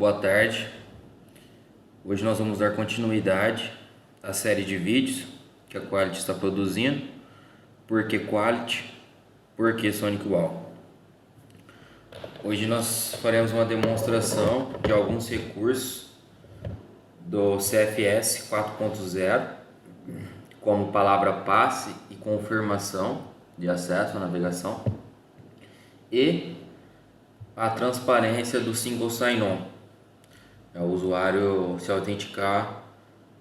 Boa tarde. Hoje nós vamos dar continuidade à série de vídeos que a Quality está produzindo. Por que Quality? Por que Sonic Wall? Hoje nós faremos uma demonstração de alguns recursos do CFS 4.0, como palavra passe e confirmação de acesso à navegação, e a transparência do Single Sign-On. É o usuário se autenticar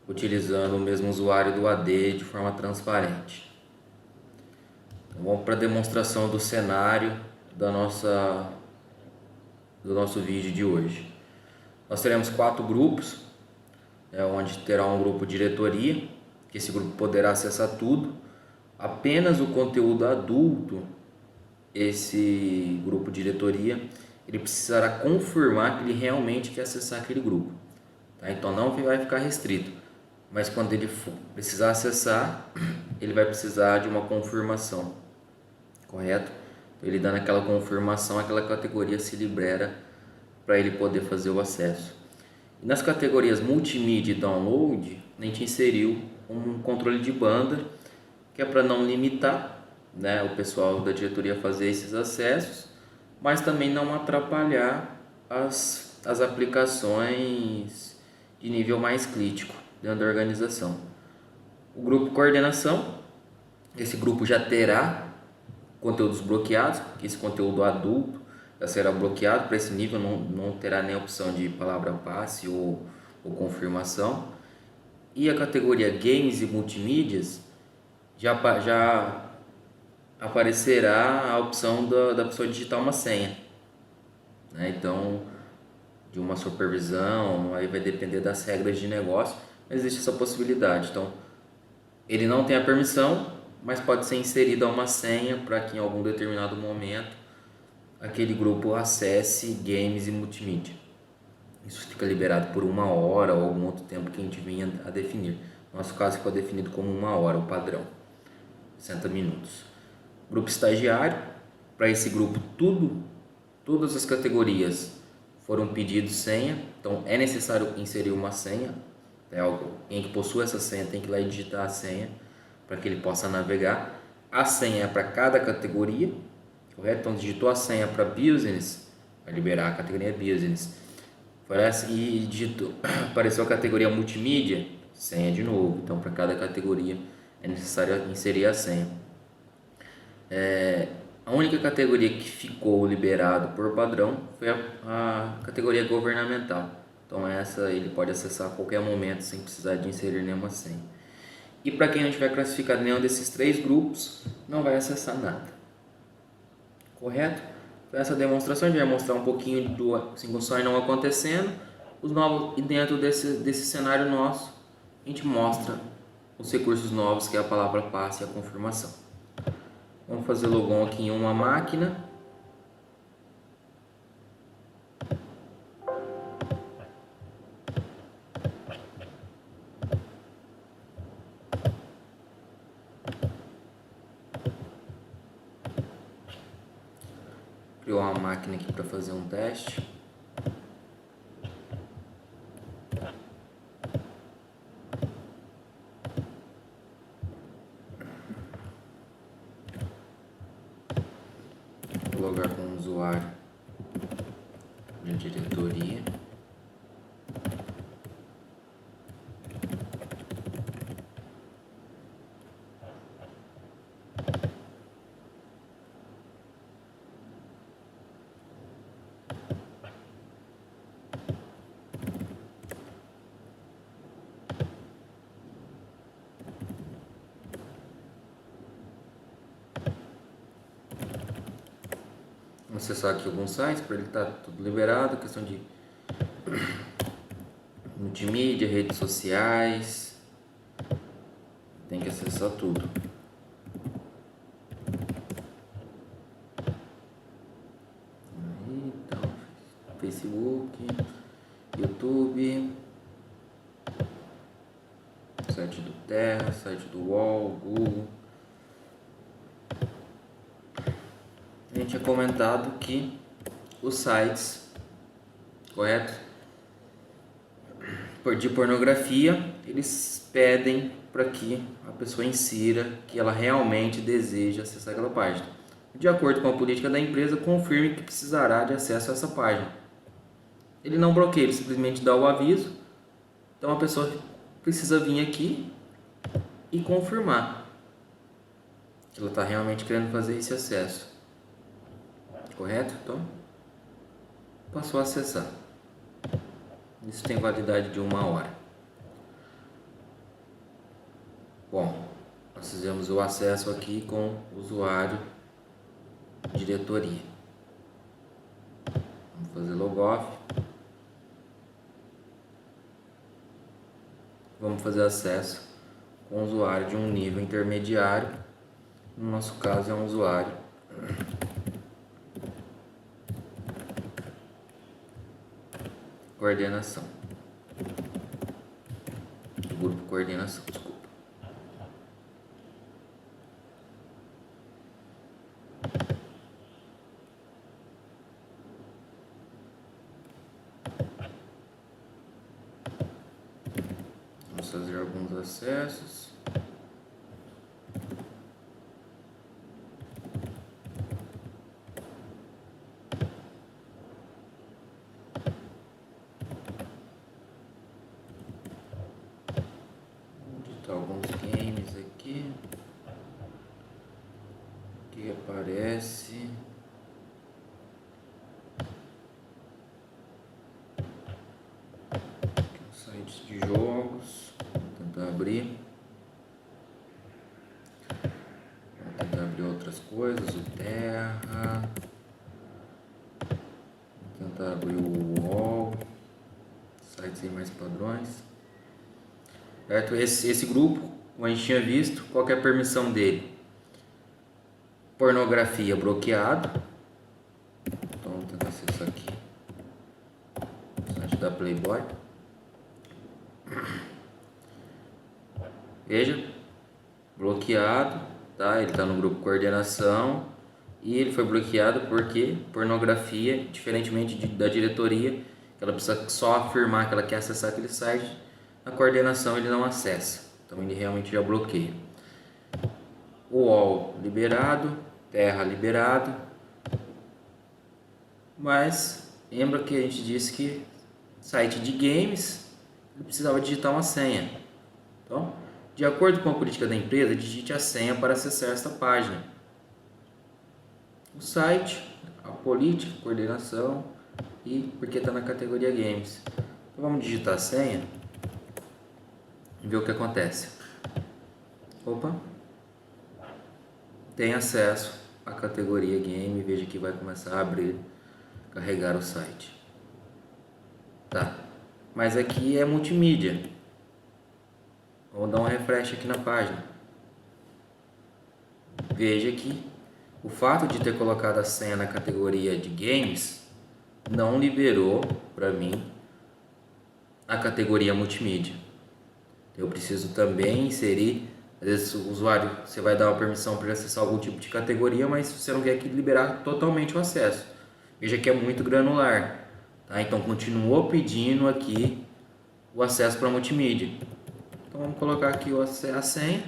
utilizando o mesmo usuário do AD de forma transparente. Então, vamos para a demonstração do cenário do nosso vídeo de hoje. Nós teremos 4 grupos, onde terá um grupo diretoria, que esse grupo poderá acessar tudo, apenas o conteúdo adulto. Esse grupo diretoria, ele precisará confirmar que ele realmente quer acessar aquele grupo, tá? Então não vai ficar restrito, mas quando ele for precisar acessar, ele vai precisar de uma confirmação, correto? Ele dando aquela confirmação, aquela categoria se libera para ele poder fazer o acesso. E nas categorias multimídia e download, a gente inseriu um controle de banda, que é para não limitar, o pessoal da diretoria fazer esses acessos, mas também não atrapalhar as aplicações de nível mais crítico dentro da organização. O grupo coordenação, esse grupo já terá conteúdos bloqueados, porque esse conteúdo adulto já será bloqueado. Para esse nível não terá nem opção de palavra passe ou confirmação. E a categoria games e multimídias já aparecerá a opção da pessoa digitar uma senha, Então, de uma supervisão, aí vai depender das regras de negócio, mas existe essa possibilidade. Então, ele não tem a permissão, mas pode ser inserida uma senha para que em algum determinado momento aquele grupo acesse games e multimídia. Isso fica liberado por 1 hora ou algum outro tempo que a gente vinha a definir. No nosso caso ficou definido como 1 hora, o padrão, 60 minutos. Grupo estagiário, para esse grupo todas as categorias foram pedidos senha, então é necessário inserir uma senha. Quem que possui essa senha tem que ir lá e digitar a senha para que ele possa navegar. A senha é para cada categoria, correto? Então digitou a senha para business, vai liberar a categoria business. E digitou, apareceu a categoria multimídia, senha de novo. Então para cada categoria é necessário inserir a senha. A única categoria que ficou liberado por padrão foi a categoria governamental. Então essa ele pode acessar a qualquer momento sem precisar de inserir nenhuma senha. E para quem não tiver classificado nenhum desses 3 grupos, não vai acessar nada. Correto? Então essa demonstração a gente vai mostrar um pouquinho do Single Sign-On acontecendo. E dentro desse cenário nosso, a gente mostra os recursos novos, que é a palavra passe e a confirmação. Vamos fazer logon aqui em uma máquina. Criar uma máquina aqui para fazer um teste. Vou logar com o usuário de diretoria. Vamos acessar aqui alguns sites para ele estar tudo liberado, questão de multimídia, redes sociais, tem que acessar tudo. Aí, então, Facebook, YouTube, site do Terra, site do UOL, Google. A gente tinha comentado que os sites, correto? de pornografia, eles pedem para que a pessoa insira que ela realmente deseja acessar aquela página. De acordo com a política da empresa, confirme que precisará de acesso a essa página. Ele não bloqueia, ele simplesmente dá o aviso. Então a pessoa precisa vir aqui e confirmar que ela está realmente querendo fazer esse acesso. Correto? Então, passou a acessar. Isso tem validade de 1 hora. Bom, nós fizemos o acesso aqui com o usuário diretoria. Vamos fazer logoff. Vamos fazer acesso com o usuário de um nível intermediário. No nosso caso é um usuário coordenação. Grupo coordenação, desculpa. Vamos fazer alguns acessos. Alguns games aqui que aparece aqui, sites de jogos. Vou tentar abrir. Vou tentar abrir outras coisas, o Terra. Vou tentar abrir o UOL, sites sem mais padrões. Certo? Esse grupo, como a gente tinha visto, qual que é a permissão dele? Pornografia bloqueado. Então vamos tentar acessar aqui. Site da Playboy. Veja, bloqueado, tá? Ele está no grupo coordenação e ele foi bloqueado porque pornografia, diferentemente da diretoria, que ela precisa só afirmar que ela quer acessar aquele site. Na coordenação ele não acessa, então ele realmente já bloqueia. O UOL liberado, Terra liberado, mas lembra que a gente disse que site de games ele precisava digitar uma senha. Então, de acordo com a política da empresa, digite a senha para acessar esta página. O site, a política, a coordenação e porque está na categoria games. Então, vamos digitar a senha. Ver o que acontece. Opa, tem acesso à categoria game. Veja que vai começar a abrir, carregar o site. Tá, mas aqui é multimídia. Vou dar um refresh aqui na página. Veja que o fato de ter colocado a senha na categoria de games não liberou para mim a categoria multimídia. Eu preciso também inserir, às vezes o usuário, você vai dar uma permissão para acessar algum tipo de categoria, mas você não quer que liberar totalmente o acesso. Veja que é muito granular, tá? Então continuou pedindo aqui o acesso para multimídia. Então vamos colocar aqui a senha.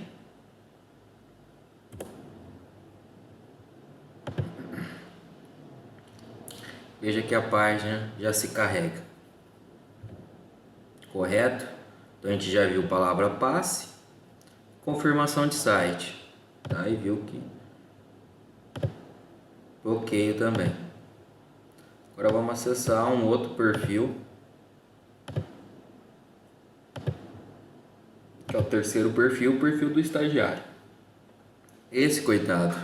Veja que a página já se carrega. Correto? Então a gente já viu palavra passe, confirmação de site, tá? E viu que bloqueio também. Agora vamos acessar um outro perfil, que é o terceiro perfil, o perfil do estagiário. Esse coitado,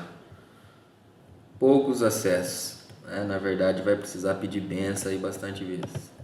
poucos acessos, né? Na verdade vai precisar pedir benção aí bastante vezes.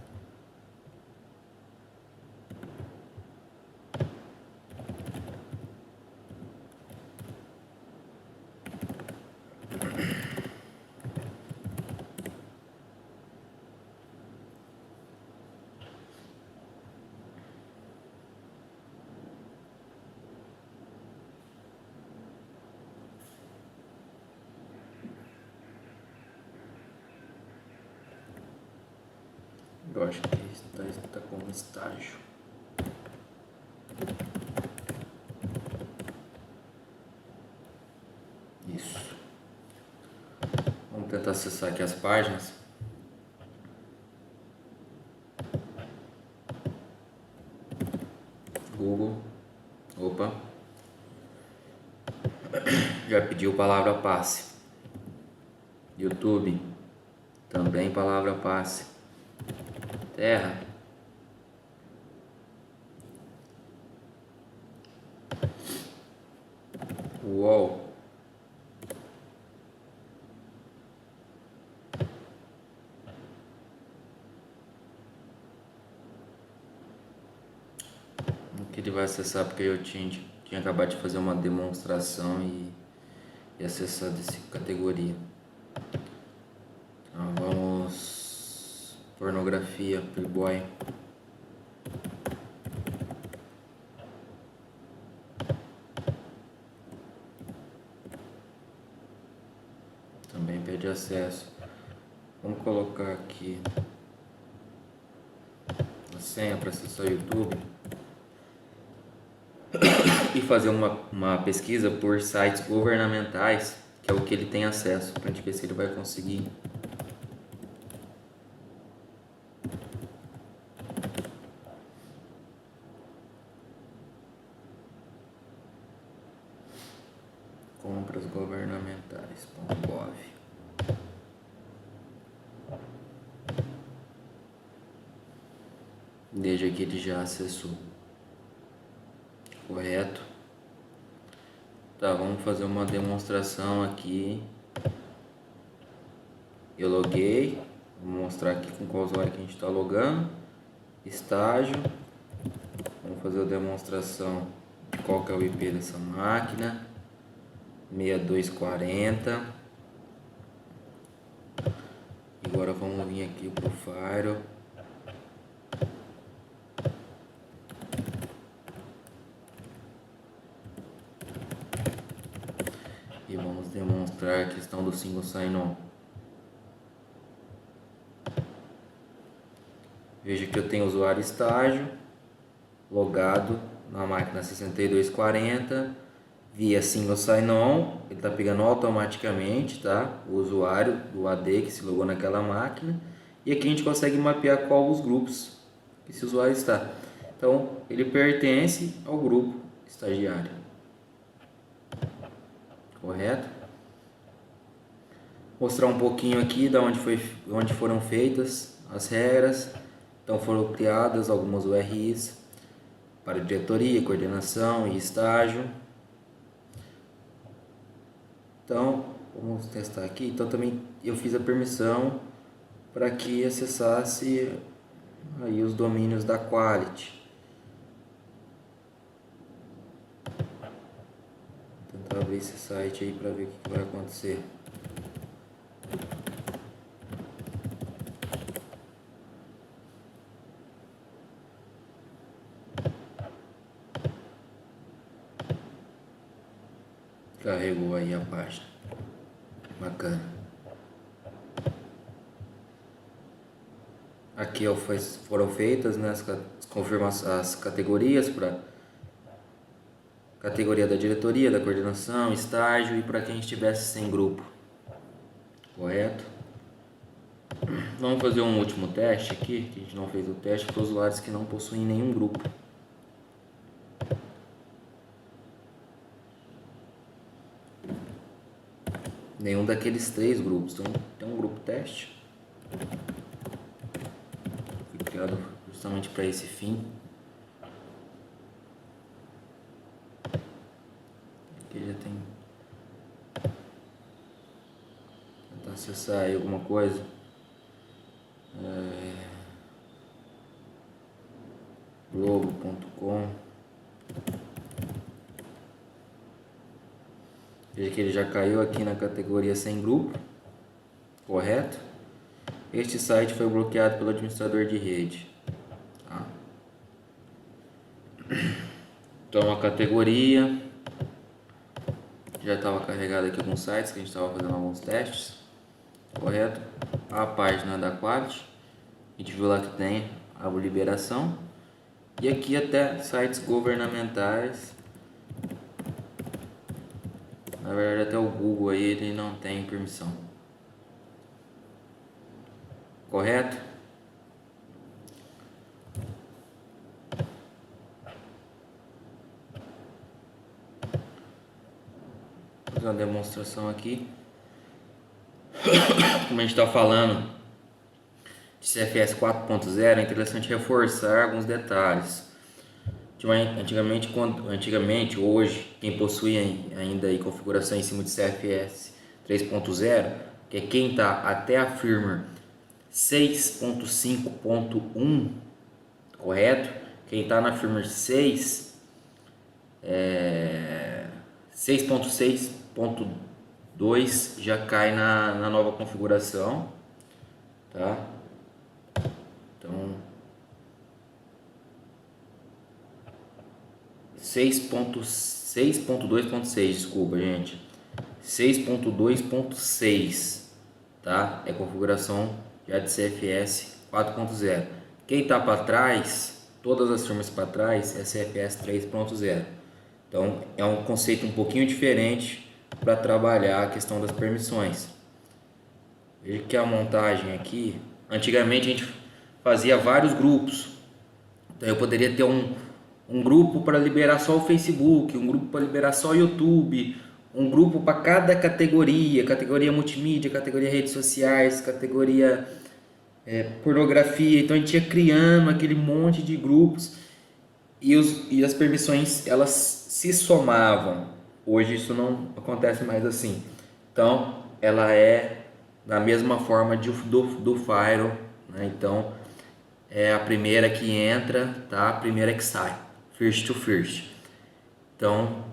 Eu acho que está como estágio. tentar acessar aqui as páginas. Google, opa, já pediu palavra passe. YouTube, também palavra passe. Terra, UOL, que ele vai acessar porque eu tinha acabado de fazer uma demonstração e acessar dessa categoria. Então, vamos pornografia, Playboy. Também pede acesso. Vamos colocar aqui a senha para acessar o YouTube e fazer uma pesquisa por sites governamentais, que é o que ele tem acesso, para a gente ver se ele vai conseguir. Compras governamentais.gov. Desde aqui ele já acessou. Correto. Tá, vamos fazer uma demonstração aqui. Eu loguei. Vou mostrar aqui com qual usuário que a gente está logando. Estágio. Vamos fazer a demonstração de qual que é o IP dessa máquina. 6240. Agora vamos vir aqui pro Fire. E vamos demonstrar a questão do single sign-on. Veja que eu tenho usuário estágio logado na máquina 6240 via single sign-on. Ele está pegando automaticamente, tá? O usuário do AD que se logou naquela máquina. E aqui a gente consegue mapear qual os grupos que esse usuário está. Então ele pertence ao grupo estagiário. Correto? Mostrar um pouquinho aqui de onde foram feitas as regras. Então foram criadas algumas URIs para diretoria, coordenação e estágio. Então vamos testar aqui. Então também eu fiz a permissão para que acessasse aí os domínios da Quality. Tentar abrir esse site aí para ver o que vai acontecer. Carregou aí a página. Bacana. Aqui foram feitas, né, as categorias para categoria da diretoria, da coordenação, estágio e para quem estivesse sem grupo. Correto? Vamos fazer um último teste aqui, que a gente não fez o teste para usuários que não possuem nenhum grupo. Nenhum daqueles 3 grupos. Então tem um grupo teste. Foi criado justamente para esse fim. Aqui já tem. Tentar acessar aí alguma coisa. Globo.com. Veja que ele já caiu aqui na categoria sem grupo, correto? Este site foi bloqueado pelo administrador de rede. Tá? Então a categoria já estava carregada aqui alguns sites que a gente estava fazendo alguns testes, correto? A página da Quality, a gente viu lá que tem a liberação e aqui até sites governamentais. Na verdade até o Google aí ele não tem permissão. correto? Vou fazer uma demonstração aqui. Como a gente está falando de CFS 4.0, é interessante reforçar alguns detalhes. Antigamente, hoje, quem possui ainda aí configuração em cima de CFS 3.0, que é quem está até a firmware 6.5.1, correto? Quem está na firmware 6.6.2 já cai na nova configuração, tá? Então 6.2.6, desculpa, gente. 6.2.6, tá? É configuração já de CFS 4.0. Quem está para trás, todas as firmas para trás, é CFS 3.0. Então é um conceito um pouquinho diferente para trabalhar a questão das permissões. Veja que a montagem aqui, antigamente a gente fazia vários grupos. Então eu poderia ter um grupo para liberar só o Facebook, um grupo para liberar só o YouTube, um grupo para cada categoria multimídia, categoria redes sociais, categoria pornografia. Então a gente ia criando aquele monte de grupos e as permissões elas se somavam. Hoje isso não acontece mais assim. Então ela é da mesma forma do Firewall, né? Então é a primeira que entra, tá? A primeira que sai, first to first. Então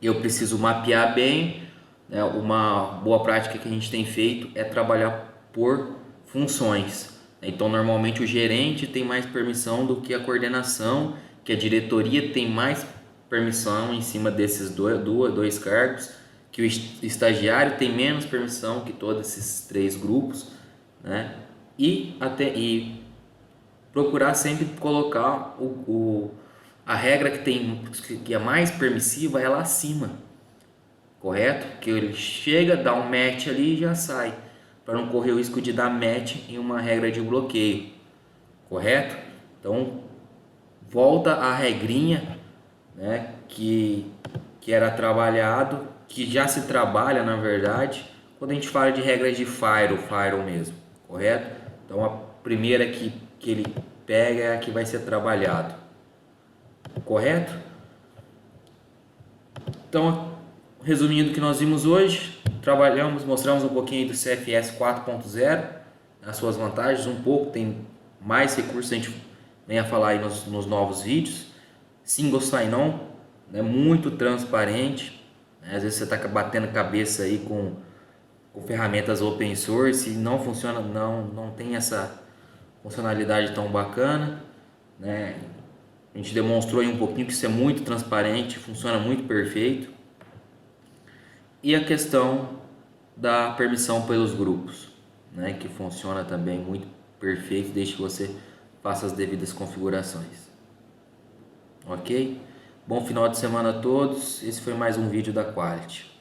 eu preciso mapear bem, né? Uma boa prática que a gente tem feito é trabalhar por funções. Então normalmente o gerente tem mais permissão do que a coordenação, que a diretoria tem mais permissão em cima desses dois cargos, que o estagiário tem menos permissão que todos esses três grupos, né? E procurar sempre colocar a regra que é mais permissiva é lá acima, correto? Que ele chega, dá um match ali e já sai, para não correr o risco de dar match em uma regra de bloqueio, correto? Então volta a regrinha, né, que era trabalhado, que já se trabalha na verdade quando a gente fala de regras de firewall mesmo, correto? Então a primeira que ele pega é a que vai ser trabalhado, correto? Então, resumindo o que nós vimos hoje, mostramos um pouquinho do CFS 4.0, as suas vantagens, um pouco, tem mais recursos, a gente vem a falar aí nos novos vídeos. Single sign-on, né, muito transparente, né? Às vezes você está batendo cabeça aí com ferramentas open source e não funciona, não tem essa funcionalidade tão bacana, né? A gente demonstrou aí um pouquinho que isso é muito transparente, funciona muito perfeito. E a questão da permissão pelos grupos, né, que funciona também muito perfeito, desde que você faça as devidas configurações. Ok? Bom final de semana a todos. Esse foi mais um vídeo da Quality.